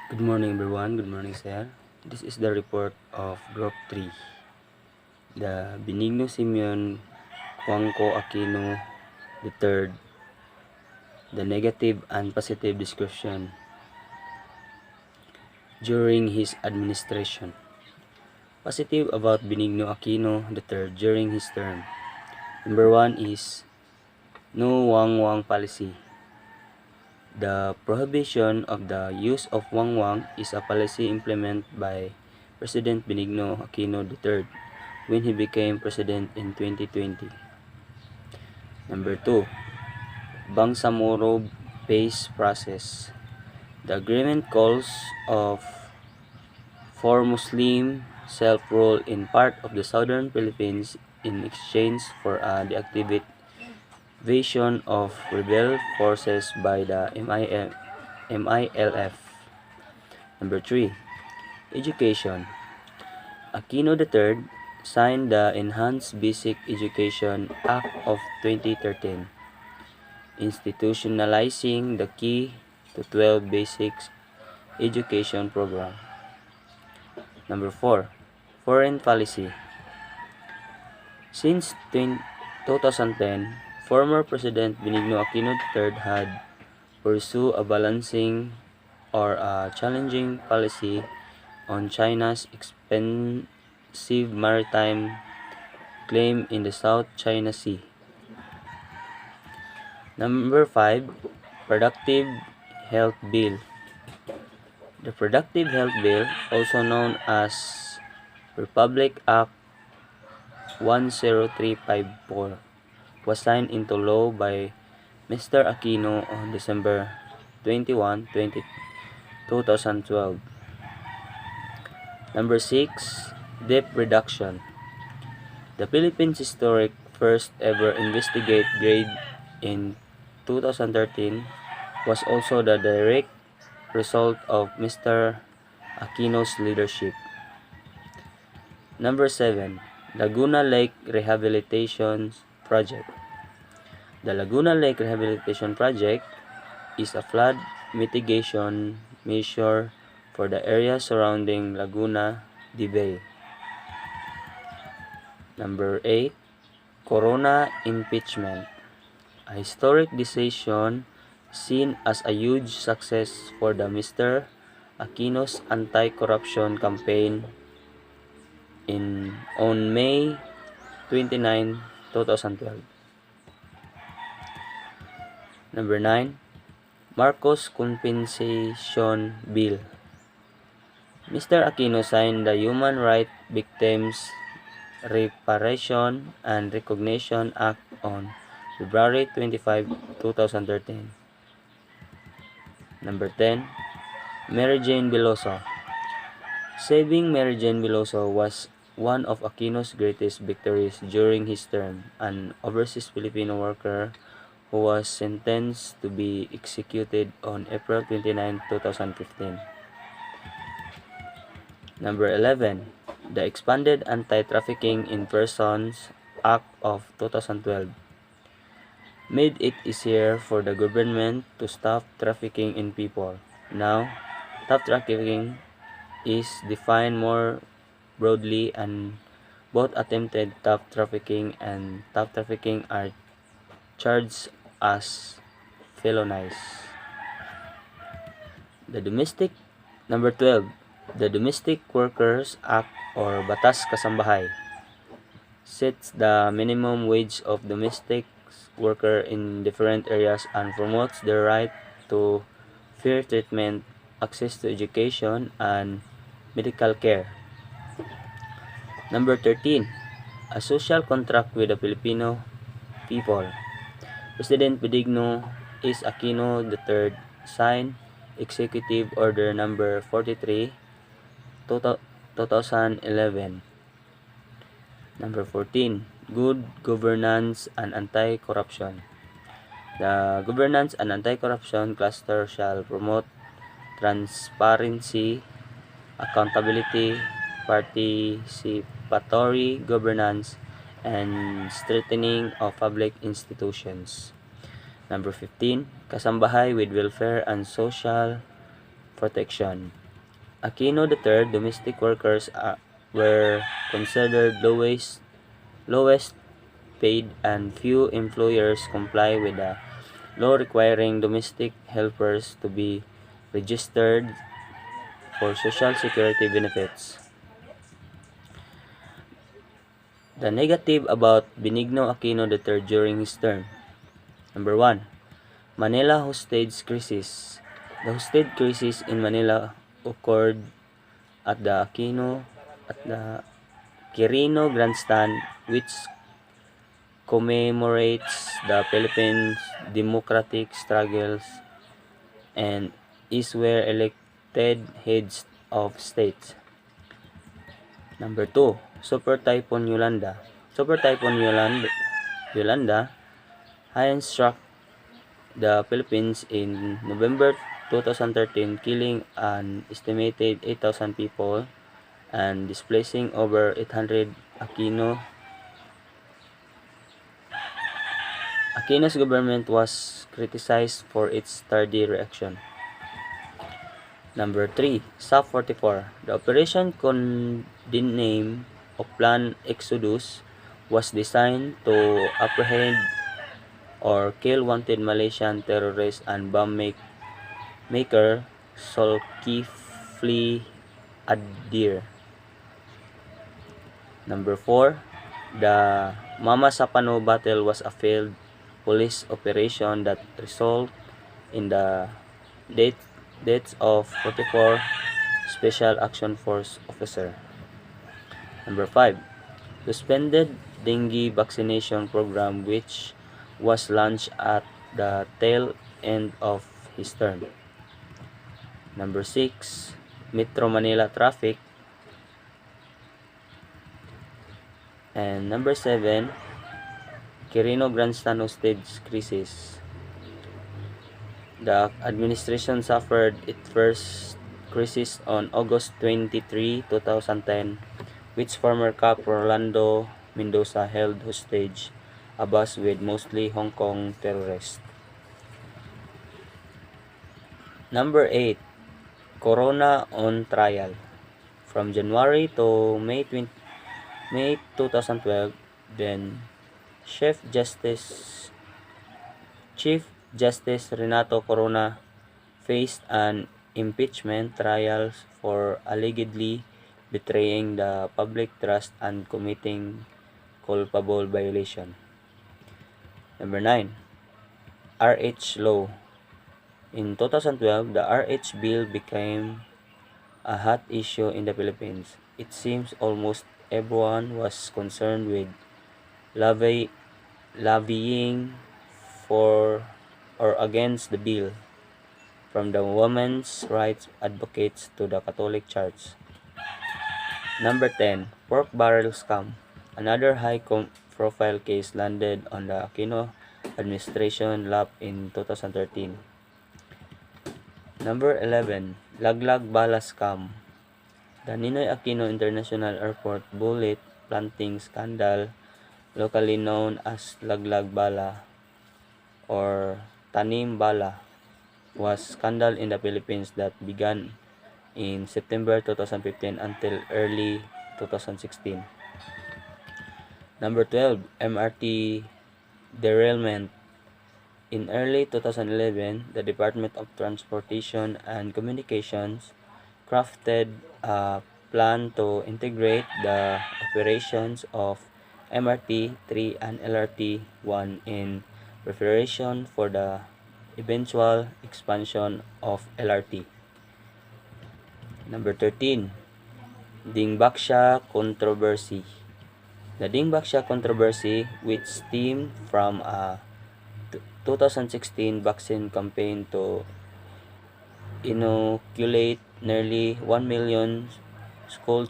Good morning everyone, good morning sir. This is the report of Group 3. The Benigno Simeon Juanco Aquino III. The negative and positive description during his administration. Positive about Benigno Aquino III during his term. Number 1 is no Wang policy. The prohibition of the use of Wang is a policy implemented by President Benigno Aquino III when he became president in 2020. Number 2, Bangsamoro Peace Process. The agreement calls for Muslim self-rule in part of the southern Philippines in exchange for a deactivation of rebel forces by the MILF. Number 3, Education. Aquino III signed the Enhanced Basic Education Act of 2013, institutionalizing the K-12 basic education program. Number 4, Foreign Policy. Since 2010, former President Benigno Aquino III had pursued a balancing or a challenging policy on China's expansive maritime claim in the South China Sea. Number 5, Productive Health Bill. The Productive Health Bill, also known as Republic Act 10354, was signed into law by Mr. Aquino on December 21, 2012. Number 6, Debt Reduction. The Philippines' historic first ever investigate grade in 2013 was also the direct result of Mr. Aquino's leadership. Number 7, Laguna Lake Rehabilitation Project. The Laguna Lake Rehabilitation Project is a flood mitigation measure for the area surrounding Laguna de Bay. Number 8, Corona Impeachment. A historic decision seen as a huge success for the Mr. Aquino's anti-corruption campaign on May 29, 2012. Number 9, Marcos Compensation Bill. Mr. Aquino signed the Human Rights Victims Reparation and Recognition Act on February 25, 2013. Number 10, Mary Jane Veloso. Saving Mary Jane Veloso was one of Aquino's greatest victories during his term, an overseas Filipino worker who was sentenced to be executed on April 29, 2015. Number 11, the Expanded Anti-Trafficking in Persons Act of 2012 made it easier for the government to stop trafficking in people. Now, stop trafficking is defined more broadly, and both attempted stop trafficking and stop trafficking are charged as felonies. Number 12, the Domestic Workers Act or Batas Kasambahay sets the minimum wage of domestic worker in different areas and promotes their right to fair treatment, access to education, and medical care. Number 13, a social contract with the Filipino people. President Benigno S. Aquino III signed Executive Order Number 43, 2011. Number 14, Good Governance and Anti-Corruption. The Governance and Anti-Corruption Cluster shall promote transparency, accountability, participatory governance, and strengthening of public institutions. Number 15, Kasambahay with Welfare and Social protection. Aquino III domestic workers were considered lowest paid, and few employers comply with the law requiring domestic helpers to be registered for Social Security benefits. The negative about Benigno Aquino III during his term. Number 1. Manila hostage crisis. The hostage crisis in Manila occurred at the Quirino Grandstand, which commemorates the Philippines' democratic struggles and is where elected heads of states. Number 2, Super Typhoon Yolanda. Super Typhoon Yolanda had struck the Philippines in November 2013, killing an estimated 8,000 people and displacing over 800. Aquino's government was criticized for its tardy reaction. Number 3, SAP 44. The operation, codename of Plan Exodus, was designed to apprehend or kill wanted Malaysian terrorist and bomb maker Zulkifli Adir. Number 4, the Mama Sapano battle was a failed police operation that resulted in the deaths of 44 Special Action Force officer. Number 5, suspended dengue vaccination program which was launched at the tail end of his term. Number 6, Metro Manila traffic. And number 7, Quirino Grandstand hostage crisis. The administration suffered its first crisis on August 23, 2010, which former Cap Rolando Mendoza held hostage a bus with mostly Hong Kong terrorists. Number 8, Corona on trial. From January to May 2012, then Chief Justice Renato Corona faced an impeachment trial for allegedly betraying the public trust and committing culpable violation. Number 9, RH law. In 2012, the RH bill became a hot issue in the Philippines. It seems almost everyone was concerned with lobbying for or against the bill, from the women's rights advocates to the Catholic Church. Number 10, pork barrel scam. Another high-profile case landed on the Aquino administration lap in 2013. Number 11, Laglag Bala scam. The Ninoy Aquino International Airport bullet planting scandal, locally known as Laglag Bala or Tanim Bala, was scandal in the Philippines that began in September 2015 until early 2016. Number 12, MRT derailment. In early 2011, the Department of Transportation and Communications crafted a plan to integrate the operations of MRT-3 and LRT-1 in preparation for the eventual expansion of LRT. Number 13, Dingbaksha controversy. The Dingbaksha controversy, which stemmed from a 2016 vaccine campaign to inoculate nearly 1 million school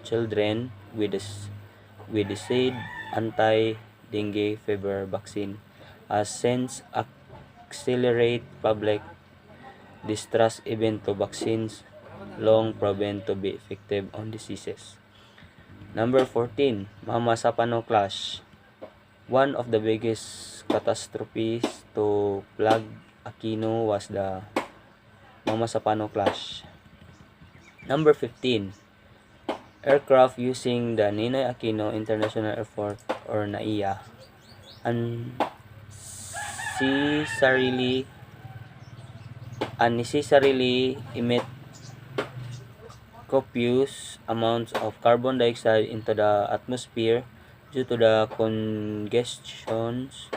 children with the said anti-dengue fever vaccine, has since accelerate public distrust even to vaccines long proven to be effective on diseases. Number 14, Mama Sapano clash. One of the biggest catastrophes to plague Aquino was the Mama Sapano clash. Number 15. Aircraft using the Ninoy Aquino International Airport or NAIA unnecessarily emit copious amounts of carbon dioxide into the atmosphere due to the congestions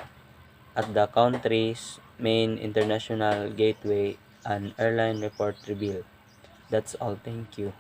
at the country's main international gateway, an airline report revealed. That's all. Thank you.